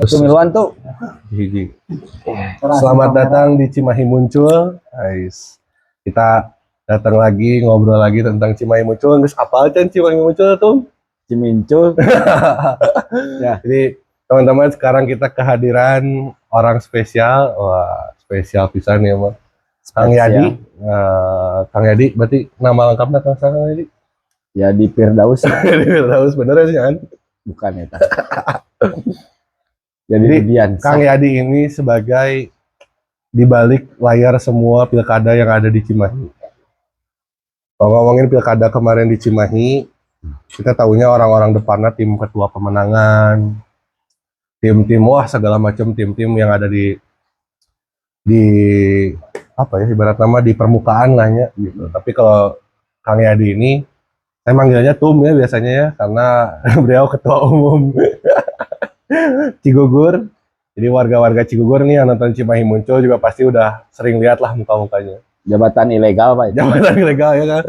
Tumiluan tuh. Gigi. Selamat datang di Cimahi Muncul, guys. Kita datang lagi ngobrol lagi tentang Cimahi Muncul. Guys, apa aja Cimahi Muncul tuh? Cimincul. Ya. Jadi teman-teman sekarang kita kehadiran orang spesial. Wah, spesial pisan ya, Mas. Kang Yadi. Kang Yadi, berarti nama lengkapnya Kang Yadi? Yadi Firdaus. Yadi Firdaus, bener sih kan? Bukan ya. Jadi Kang Yadi ini sebagai di balik layar semua pilkada yang ada di Cimahi. Kalau ngomongin pilkada kemarin di Cimahi, kita tahunya orang-orang depannya tim ketua pemenangan, tim-tim wah segala macam tim-tim yang ada di apa ya ibarat nama di permukaan lah ya gitu. Tapi kalau Kang Yadi ini saya manggilnya Tum ya biasanya ya karena beliau ketua umum Cigugur. Jadi warga-warga Cigugur nih yang nonton Cimahi Muncul juga pasti udah sering lihat lah muka-mukanya. Jabatan ilegal, Pak. Jabatan ilegal ya kan.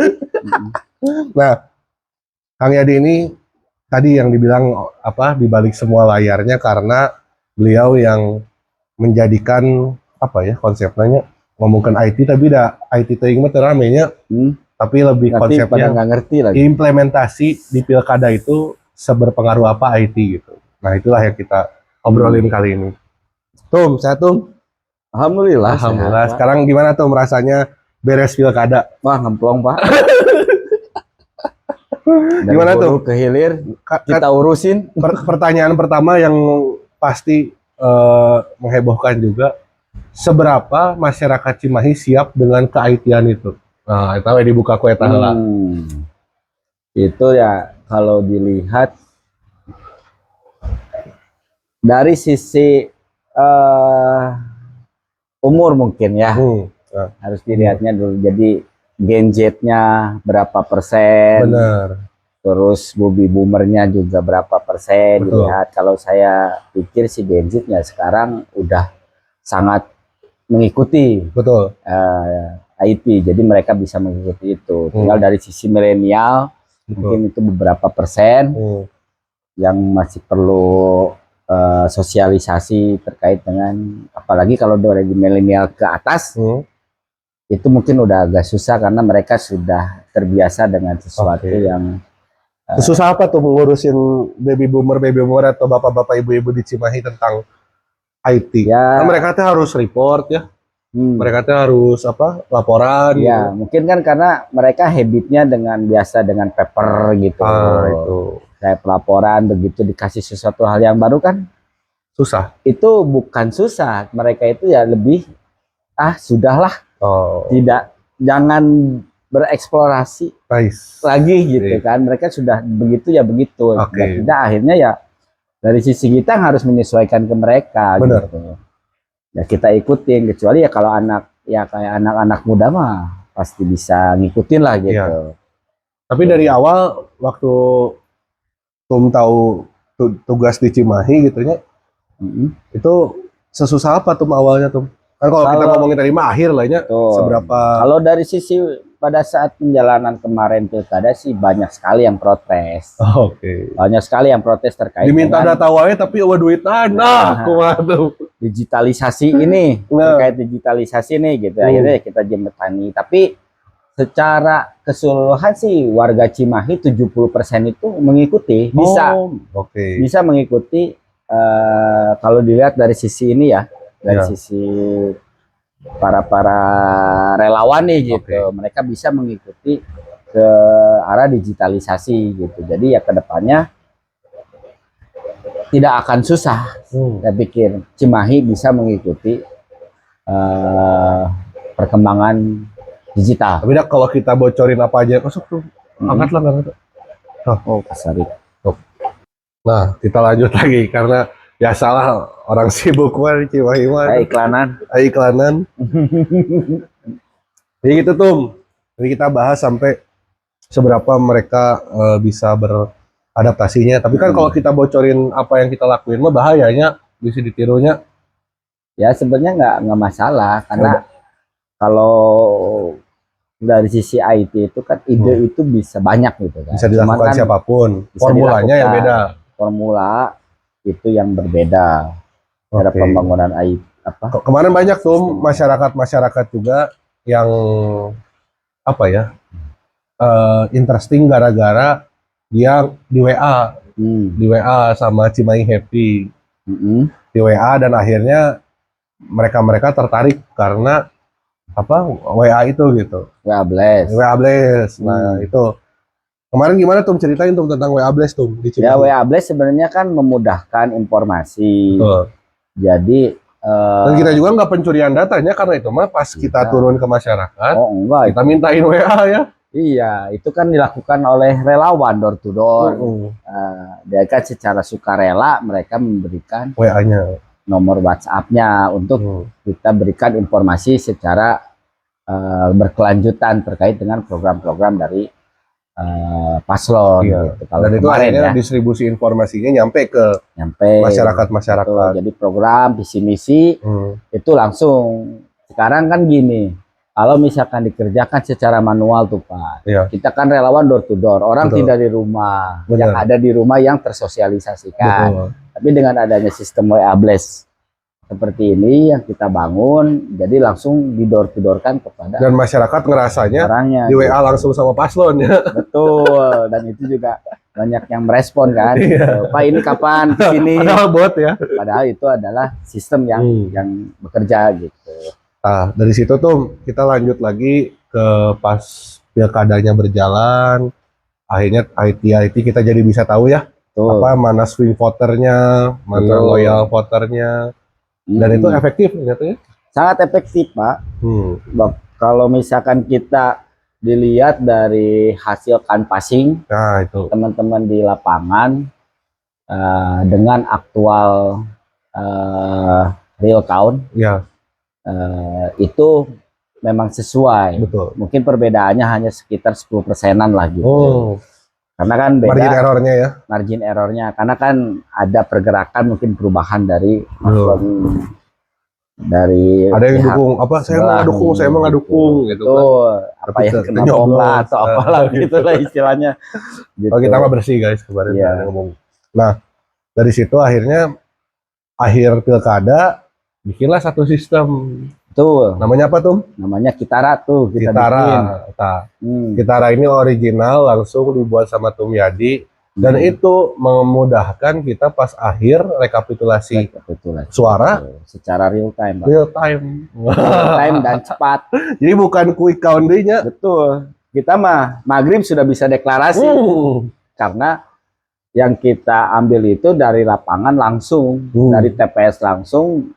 Nah, Kang Yadi ini tadi yang dibilang apa di balik semua layarnya karena beliau yang menjadikan apa ya konsepnya ngomongkan IT tapi dah IT teuing mah ramenya tapi lebih konsepnya nggak ngerti lagi. Implementasi di pilkada itu seberpengaruh apa IT gitu. Nah, itulah yang kita obrolin kali ini. Tum, sehat Tum? Alhamdulillah. Alhamdulillah. Sehat, Sekarang gimana Tum rasanya beres pilkada? Wah, ngemplong, Pak. Gimana tuh? Ke hilir kita urusin. Pertanyaan pertama yang pasti menghebohkan juga, seberapa masyarakat Cimahi siap dengan ke-IT-an itu? Nah, itu dibuka ku eta heula. Itu ya kalau dilihat dari sisi umur mungkin ya, harus dilihatnya dulu. Jadi Gen Z-nya berapa persen, benar. Terus baby boomernya juga berapa persen. Betul. Dilihat. Kalau saya pikir si Gen Z-nya sekarang udah sangat mengikuti, betul, IT, jadi mereka bisa mengikuti itu. Tinggal dari sisi milenial mungkin itu beberapa persen yang masih perlu sosialisasi terkait dengan, apalagi kalau dari milenial ke atas itu mungkin udah agak susah karena mereka sudah terbiasa dengan sesuatu yang susah. Apa tuh mengurusin baby boomer atau bapak-bapak ibu-ibu di Cimahi tentang IT ya? Nah, mereka tuh harus report ya, mereka tuh harus apa laporan ya gitu. Mungkin kan karena mereka habitnya biasa dengan paper gitu. Itu kayak pelaporan, begitu dikasih sesuatu hal yang baru kan susah. Itu bukan susah, mereka itu ya lebih sudahlah, jangan bereksplorasi lagi gitu kan. Mereka sudah begitu ya begitu. Tidak, akhirnya ya dari sisi kita harus menyesuaikan ke mereka. Benar. Gitu. Ya kita ikutin, kecuali ya kalau kayak anak-anak muda mah pasti bisa ngikutin lah gitu. Ya. Tapi dari awal waktu Tum tahu tugas di Cimahi gitu ya, itu sesusah apa Tum awalnya Tum? Kan kalau kita ngomongin tadi mah akhir lah ya, seberapa. Kalau dari sisi pada saat penjalanan kemarin pilkada sih banyak sekali yang protes. Banyak sekali yang protes terkait diminta dengan data wae tapi eueuh duitan. Kumaha tuh? Digitalisasi ini, terkait digitalisasi nih gitu. Akhirnya kita jembatani, tapi secara keseluruhan sih warga Cimahi 70% itu mengikuti, bisa mengikuti. Kalau dilihat dari sisi ini ya, dari sisi para relawan nih gitu, mereka bisa mengikuti ke arah digitalisasi gitu. Jadi ya kedepannya tidak akan susah. Saya pikir Cimahi bisa mengikuti perkembangan digital. Tapi kalau kita bocorin apa aja masuk tuh, angkatlah banget. Kasari. Nah, kita lanjut lagi karena ya salah orang sibuk mah di Cimahi mah. Iklanan. Jadi gitu Tum. Jadi kita bahas sampai seberapa mereka bisa beradaptasinya. Tapi kan kalau kita bocorin apa yang kita lakuin mah bahayanya bisa ditirunya. Ya sebenarnya nggak masalah karena kalau dari sisi IT itu kan ide itu bisa banyak gitu kan. Bisa dilakukan siapapun. Formulanya yang beda. Formula itu yang berbeda. Ada Oke. pembangunan AI apa? Kemarin banyak tuh masyarakat juga yang apa ya, interesting gara-gara dia di WA, sama Cimahi Happy di WA, dan akhirnya mereka tertarik karena apa, WA itu gitu. WA Blast. WA Blast. Nah, itu kemarin gimana tuh, ceritain tuh tentang WA Blast tuh di Ya, Cimahi. WA Blast sebenarnya kan memudahkan informasi. Betul. Jadi Dan kita juga nggak pencurian datanya, karena itu mah pas kita Iya. turun ke masyarakat, oh enggak, kita mintain WA ya. iya, itu kan dilakukan oleh relawan door to door. Dia kan secara sukarela mereka memberikan WA-nya. nomor WhatsApp-nya untuk kita berikan informasi secara berkelanjutan terkait dengan program-program dari paslon. Iya. Gitu. Kalau Dan itu kemarin akhirnya ya, distribusi informasinya nyampe ke nyampe masyarakat. Betul. Jadi program visi misi itu langsung. Sekarang kan gini, kalau misalkan dikerjakan secara manual tuh Pak, Iya. kita kan relawan door to door, orang Betul. tidak di rumah, Benar. yang ada di rumah yang tersosialisasikan. Betul. Tapi dengan adanya sistem WA Blast seperti ini yang kita bangun, jadi langsung di door to door kan kepada Dan masyarakat ngerasanya orangnya. di WA langsung sama paslon ya. Betul, dan itu juga banyak yang merespon kan. Iya. Pak ini kapan kesini? Padahal bot ya. Padahal itu adalah sistem yang bekerja gitu. Nah, dari situ tuh kita lanjut lagi ke pas pilkadanya berjalan, akhirnya IT kita jadi bisa tahu ya, Tuh. apa mana swing voternya, mana Betul. loyal voternya, dan itu efektif ternyata ya. Sangat efektif Pak. Kalau misalkan kita dilihat dari hasil canvassing, Nah itu teman-teman di lapangan dengan aktual real count, ya, itu memang sesuai. betul. Mungkin perbedaannya hanya sekitar 10%-an lah gitu. Oh, Karena kan beda margin errornya ya. margin errornya, karena kan ada pergerakan mungkin perubahan dari Ada yang pihak dukung apa, saya mau nggak dukung, saya mau nggak dukung gitu kan. Betul. Apa Tapi yang kena nyoblos. bom lah atau apalah gitu lah istilahnya. Gitu. Oh, kita mah bersih guys kemarin Iya. ngomong. Nah, dari situ akhirnya akhir pilkada bikinlah satu sistem. Betul. Namanya apa tuh? Namanya Kitara tuh kita bikin. Kitara. Nah, Kitara ini original langsung dibuat sama Tumyadi, dan itu memudahkan kita pas akhir rekapitulasi suara secara real time, Pak. real time. Real time dan cepat. Jadi bukan quick count nya. Betul. Kita mah maghrib sudah bisa deklarasi. Karena yang kita ambil itu dari lapangan langsung, dari TPS langsung,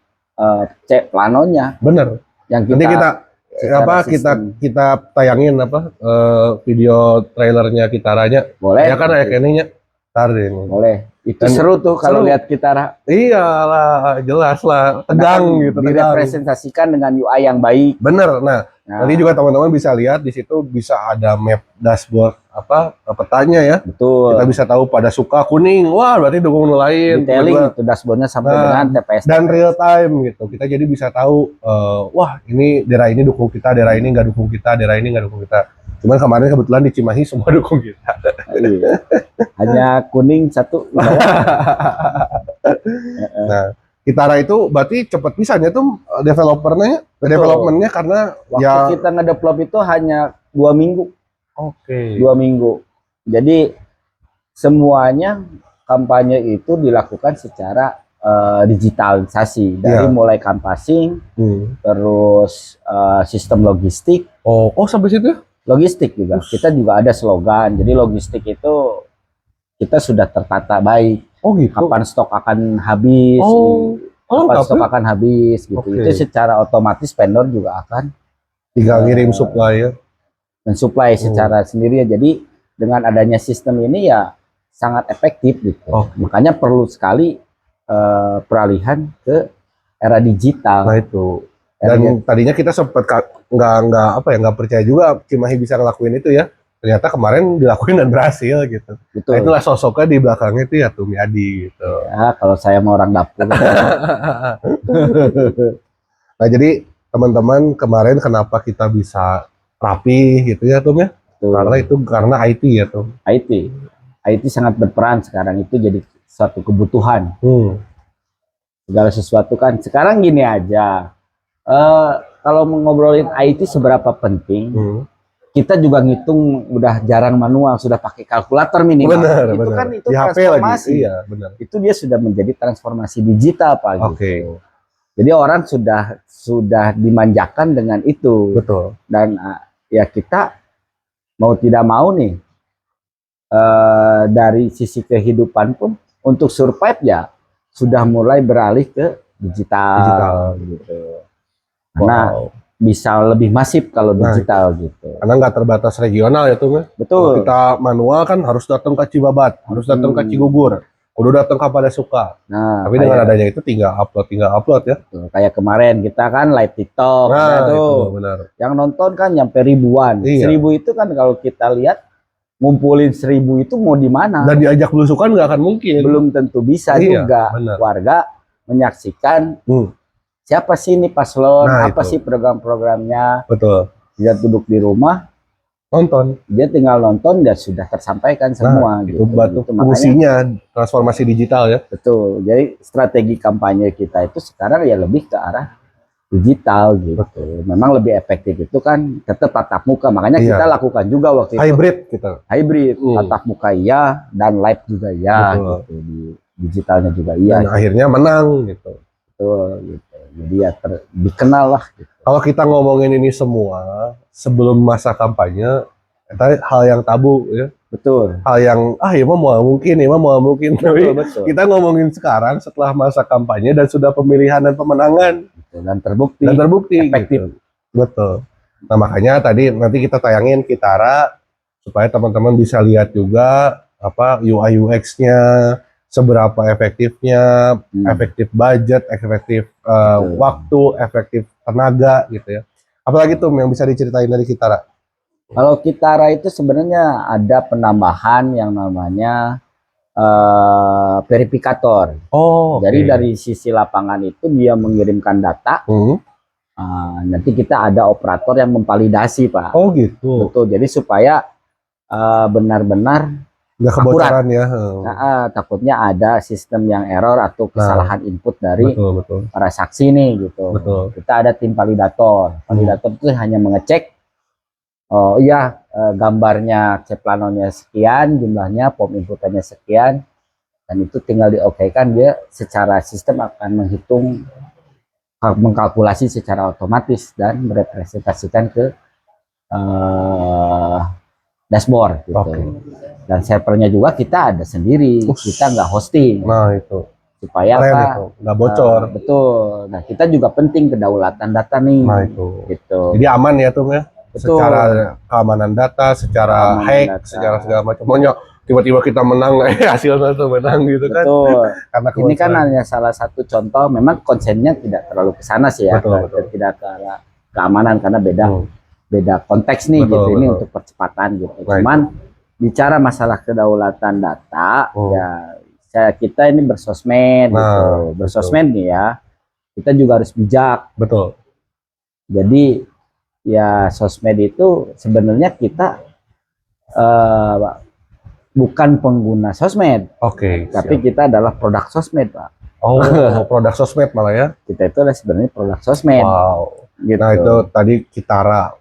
cek planonya. Bener. Yang Nanti kita tayangin video trailernya Kitaranya. Boleh. Ya kan kayak ininya. Ntar ini. Boleh. Itu Dan seru tuh kalau lihat Kitara. Iyalah, jelas lah. Tegang gitu. Direpresentasikan dengan UI yang baik. Bener. Nah, nanti juga teman-teman bisa lihat di situ bisa ada map dashboard petanya ya. Betul. Kita bisa tahu pada suka kuning, wah berarti dukung lain. Detailing itu dashboardnya sampai dengan TPS. Dan real time gitu. Kita jadi bisa tahu, wah ini daerah ini dukung kita, daerah ini nggak dukung kita, daerah ini nggak dukung kita. Cuman kemarin kebetulan di Cimahi semua dukung kita. Iya. Hanya kuning satu. Nah, Kitara itu berarti cepat pisahnya tuh developernya karena waktu kita ngedevelop itu hanya 2 minggu. Oke. 2 minggu. Jadi semuanya kampanye itu dilakukan secara digitalisasi dari mulai canvassing, terus sistem logistik. Oh sampai situ? Logistik juga. Kita juga ada slogan. Jadi logistik itu kita sudah tertata baik. Oh gitu. Kapan stok akan habis? Kapan stok akan habis gitu. Itu secara otomatis vendor juga akan tinggal ngirim supply ya. Mensuplai secara sendiri. Jadi dengan adanya sistem ini ya sangat efektif gitu. Makanya perlu sekali peralihan ke era digital. Nah itu. Dan tadinya kita sempat nggak percaya juga Cimahi bisa ngelakuin itu ya. Ternyata kemarin dilakuin dan berhasil gitu. Betul. Nah, itulah sosoknya di belakangnya itu ya Tumyadi gitu. Ya, kalau saya mau orang dapur. Nah jadi teman-teman kemarin kenapa kita bisa rapi gitu ya Tum ya? Karena IT ya Tum. IT sangat berperan sekarang, itu jadi suatu kebutuhan. segala sesuatu kan. Sekarang gini aja, kalau ngobrolin IT seberapa penting, kita juga ngitung udah jarang manual, sudah pakai kalkulator minimal. Benar, itu benar. kan itu Di HP transformasi. lagi. Iya, benar. Itu dia sudah menjadi transformasi digital Pak gitu. Oke. Jadi orang sudah dimanjakan dengan itu. Betul. Dan ya kita mau tidak mau nih dari sisi kehidupan pun untuk survive ya sudah mulai beralih ke digital. Gitu. Karena bisa lebih masif kalau digital gitu. Karena nggak terbatas regional ya tuh. Betul. Kalau kita manual kan harus datang ke Cibabat, harus datang ke Cigugur, udah datang ke Padasuka. Nah, tapi dengan adanya itu tinggal upload ya. Kayak kemarin kita kan live TikTok, itu benar. Yang nonton kan nyampe ribuan. 1000 itu kan kalau kita lihat ngumpulin 1000 itu mau di mana? Dan diajak belusukan nggak akan mungkin. Belum tentu bisa juga. Benar. Warga menyaksikan siapa sih ini paslon, apa sih program-programnya. Betul. Dia duduk di rumah nonton, dia tinggal nonton dan sudah tersampaikan semua. Itu batu fungsinya transformasi digital ya. Betul. Jadi strategi kampanye kita itu sekarang ya lebih ke arah digital gitu. Betul. Memang lebih efektif itu kan tetap tatap muka. Makanya kita lakukan juga waktu itu. Hybrid. Tatap muka iya dan live juga iya. Gitu. Di digitalnya juga iya. Dan akhirnya menang gitu. Betul. Gitu. Jadi ya dikenal lah. Gitu. Kalau kita ngomongin ini semua sebelum masa kampanye, hal yang tabu ya. Betul. Hal yang ya mau mungkin. Tapi kita ngomongin sekarang setelah masa kampanye dan sudah pemilihan dan pemenangan. Dan terbukti efektif. Gitu. Betul. Nah makanya tadi nanti kita tayangin Kitara supaya teman-teman bisa lihat juga apa UI UX-nya, seberapa efektifnya, efektif budget, efektif waktu, efektif tenaga gitu ya. Apalagi tuh yang bisa diceritain dari Kitara? Kalau Kitara itu sebenarnya ada penambahan yang namanya verifikator. Jadi dari sisi lapangan itu dia mengirimkan data. Nanti kita ada operator yang memvalidasi Pak. Oh gitu. Betul. Jadi supaya benar-benar nggak kebocoran ya. Takutnya ada sistem yang error atau kesalahan input dari para saksi nih gitu. Betul. Kita ada tim validator. Validator itu hanya mengecek gambarnya ceplanonya sekian, jumlahnya pom inputannya sekian, dan itu tinggal diokekan, dia secara sistem akan mengkalkulasi secara otomatis dan merepresentasikan ke dashboard gitu. Dan servernya juga kita ada sendiri, kita nggak hosting. Nah itu supaya nggak bocor. Betul. Nah kita juga penting kedaulatan data nih. Nah itu. Gitu. Jadi aman ya tuh ya. Secara keamanan data, secara hack, secara segala macam. Maunya tiba-tiba kita menang, hasilnya tuh menang gitu kan. Betul. Karena ini kan hanya salah satu contoh. Memang konsennya tidak terlalu ke sana sih ya. Tidak ke arah keamanan karena beda konteks nih gitu. Ini untuk percepatan gitu. Cuman bicara masalah kedaulatan data, ya kita ini bersosmed gitu. Bersosmed nih ya. Kita juga harus bijak. Betul. Jadi ya sosmed itu sebenarnya kita bukan pengguna sosmed, tapi kita adalah produk sosmed Pak. Produk sosmed malah ya. Kita itu adalah sebenarnya produk sosmed. Gitu. Nah itu tadi Kitara.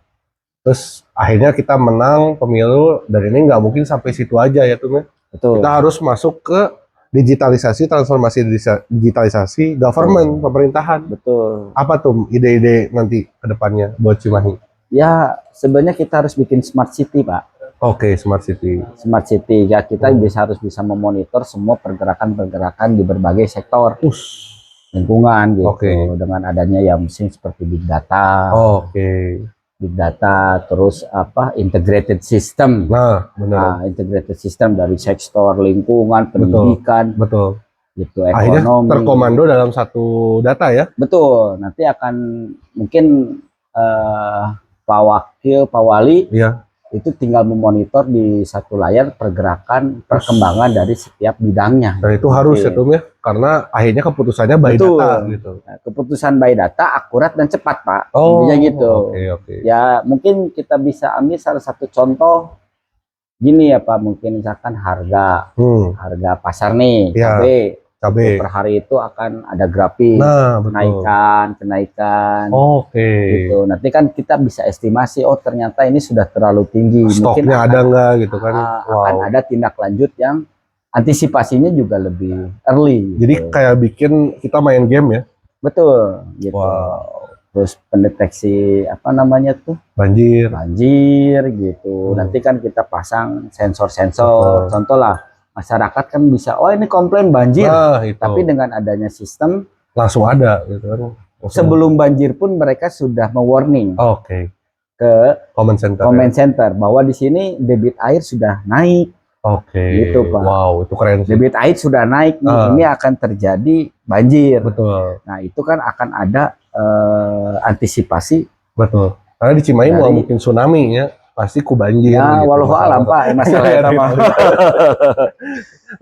Terus akhirnya kita menang pemilu dan ini nggak mungkin sampai situ aja ya tuh. Betul. Kita harus masuk ke digitalisasi, transformasi digitalisasi government, pemerintahan. Betul. Apa tuh ide-ide nanti ke depannya buat Cimahi? Ya, sebenarnya kita harus bikin smart city, Pak. Smart city. Smart city ya, kita harus bisa memonitor semua pergerakan-pergerakan di berbagai sektor. Lingkungan gitu. Dengan adanya ya mesin seperti big data. Big data, terus integrated system. Benar. Integrated system dari sektor lingkungan, pendidikan, gitu, akhirnya ekonomi. Terkomando dalam satu data ya. Betul. Nanti akan mungkin Pak Wakil, Pak Wali, itu tinggal memonitor di satu layar pergerakan, perkembangan dari setiap bidangnya. Dan itu harus ya Tum ya, karena akhirnya keputusannya by data gitu. Nah, keputusan by data akurat dan cepat Pak. Intinya gitu. Ya mungkin kita bisa ambil salah satu contoh gini ya Pak, mungkin misalkan harga pasar nih, cabai Cabe. Per hari itu akan ada grafik Nah, betul. kenaikan Oke. gitu. Nanti kan kita bisa estimasi, oh ternyata ini sudah terlalu tinggi. Mungkin Stoknya ada nggak gitu kan? akan ada tindak lanjut yang antisipasinya juga lebih early. Jadi Gitu. kayak bikin kita main game ya? Betul, gitu. Wow. Terus pendeteksi apa namanya tuh Banjir. banjir gitu. Nanti kan kita pasang Betul. sensor-sensor. Contoh lah, masyarakat kan bisa, oh ini komplain banjir. Nah, itu. Tapi dengan adanya sistem langsung ada gitu kan. sebelum banjir pun mereka sudah mewarning Oke. ke Comment center. comment center bahwa di sini debit air sudah naik. Oke. Gitu, Pak. Wow, itu keren sih. Debit air sudah naik nih, ini akan terjadi banjir. Betul. Nah, itu kan akan ada antisipasi. Betul. Karena di Cimahi mau mungkin tsunami ya, pasti ku banjir. Ya, gitu, walau alam Pak, masalah itu mah.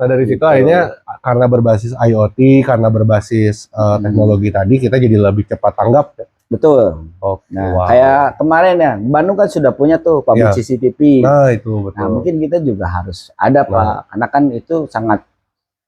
Nah, dari situ akhirnya karena berbasis IoT, karena berbasis teknologi tadi, kita jadi lebih cepat tanggap. Ya? Betul. Oke. Nah, Wow. kayak kemarin ya, Bandung kan sudah punya tuh pabrik Ya. CCTV. Nah, itu betul. Nah, mungkin kita juga harus ada Pak, karena kan itu sangat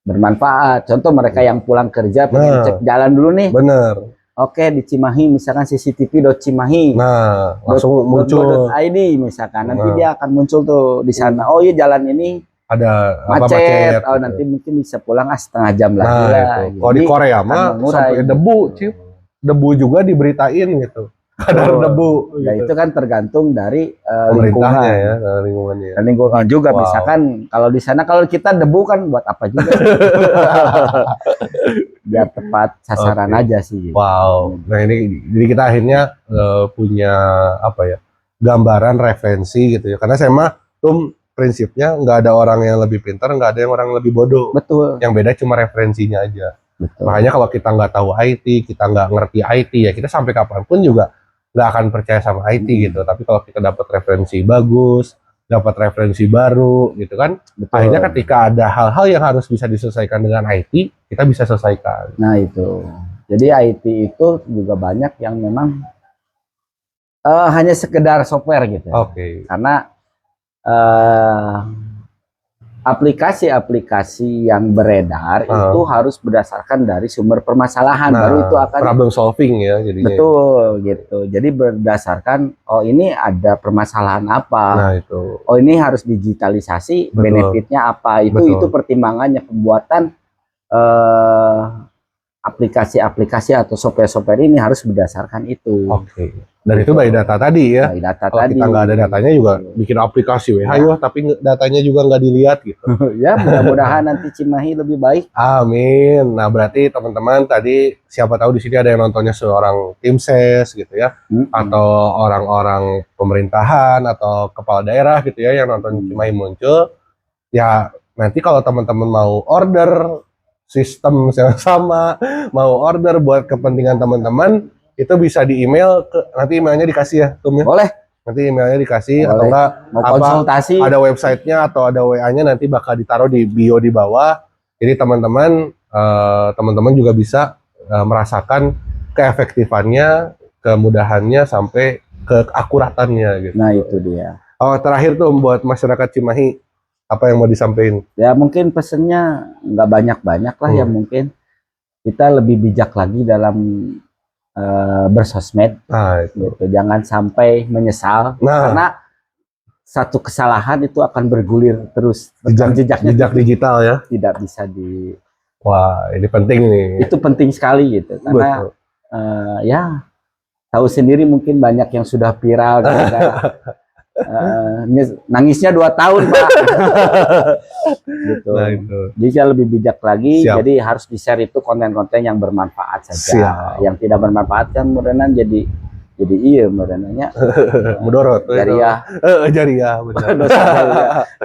bermanfaat. Contoh mereka yang pulang kerja pengen cek jalan dulu nih. Bener. Oke, di Cimahi misalkan CCTV.Cimahi. Nah, langsung muncul .id misalkan. Nanti dia akan muncul tuh di sana. Oh iya, jalan ini ada macet. macet Oh, gitu. nanti mungkin bisa pulang setengah jam lagi Nah, lah. itu. Kalau di Korea mah sampai debu, Cip. Debu juga diberitain gitu. Kadar debu. Nah, Gitu. itu kan tergantung dari Pemerintahnya lingkungan. ya, dari lingkungannya. Dan lingkungan juga, Wow. misalkan kalau di sana kalau kita debu kan buat apa juga. Biar tepat sasaran aja sih. Wow. Nah, ini jadi kita akhirnya punya apa ya? Gambaran referensi gitu ya. Karena saya mah prinsipnya nggak ada orang yang lebih pintar, nggak ada yang orang lebih bodoh. Betul. Yang beda cuma referensinya aja. Betul. Makanya kalau kita nggak tahu IT, kita nggak ngerti IT ya kita sampai kapanpun juga nggak akan percaya sama IT gitu. Tapi kalau kita dapat referensi bagus, dapat referensi baru gitu kan, akhirnya ketika ada hal-hal yang harus bisa diselesaikan dengan IT, kita bisa selesaikan. Nah itu, jadi IT itu juga banyak yang memang hanya sekedar software gitu. Oke. Karena aplikasi-aplikasi yang beredar itu harus berdasarkan dari sumber permasalahan, baru itu akan problem solving ya jadinya. Betul gitu. Jadi berdasarkan oh ini ada permasalahan apa. Nah itu. Oh ini harus digitalisasi, benefitnya apa. Itu pertimbangannya pembuatan aplikasi-aplikasi atau software-software ini harus berdasarkan itu. Oke. Dan itu by data tadi ya. By data kalau tadi. kita nggak ada datanya juga bikin aplikasi hayo tapi datanya juga nggak dilihat gitu. Ya mudah-mudahan nanti Cimahi lebih baik. Amin. Nah berarti teman-teman tadi siapa tahu di sini ada yang nontonnya seorang tim ses gitu ya, atau orang-orang pemerintahan atau kepala daerah gitu ya yang nonton Cimahi Muncul. Ya nanti kalau teman-teman mau order sistem yang sama, mau order buat kepentingan teman-teman, itu bisa di email ke, nanti emailnya dikasih ya, Tum ya? Boleh. Nanti emailnya dikasih. Boleh. Atau enggak mau konsultasi, ada websitenya atau ada WA-nya nanti bakal ditaruh di bio di bawah. Jadi teman-teman juga bisa merasakan keefektifannya, kemudahannya sampai keakuratannya gitu. Nah itu dia. Oh terakhir tuh buat masyarakat Cimahi apa yang mau disampaikan? Ya mungkin pesennya nggak banyak-banyak lah ya, mungkin kita lebih bijak lagi dalam bersosmed. Nah, itu. Gitu. Jangan sampai menyesal karena satu kesalahan itu akan bergulir terus. Jejak digital ya. Tidak bisa di. Wah ini penting nih. Itu penting sekali gitu karena ya tahu sendiri mungkin banyak yang sudah viral. Nangisnya 2 tahun Pak. Gitu. Nah, itu. Jadi saya lebih bijak lagi. Jadi harus di-share itu konten-konten yang bermanfaat saja. Yang tidak bermanfaat kan mudahan jadi iya mudahannya. Mudorot. Jariah. Jariah benar.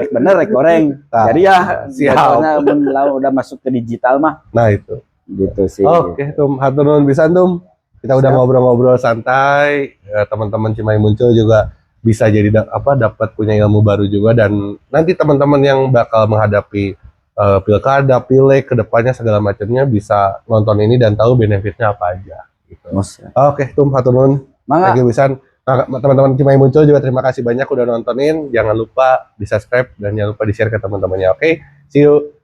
Bener rek goreng. Jariah. Siap. Udah masuk ke digital mah. Nah itu. Gitu sih. Oke, Tum. Hatur nuhun pisan Tum. Kita udah ngobrol-ngobrol santai. Teman-teman Cimahi Muncul juga bisa jadi dapat punya ilmu baru juga, dan nanti teman-teman yang bakal menghadapi pilkada, pileg, kedepannya segala macamnya bisa nonton ini dan tahu benefitnya apa aja. Gitu. Oke, Tum, hatur nuhun. Lagi pisan. Nah, teman-teman Cimahi Muncul juga terima kasih banyak udah nontonin. Jangan lupa di subscribe dan jangan lupa di share ke teman-temannya. Oke, see you.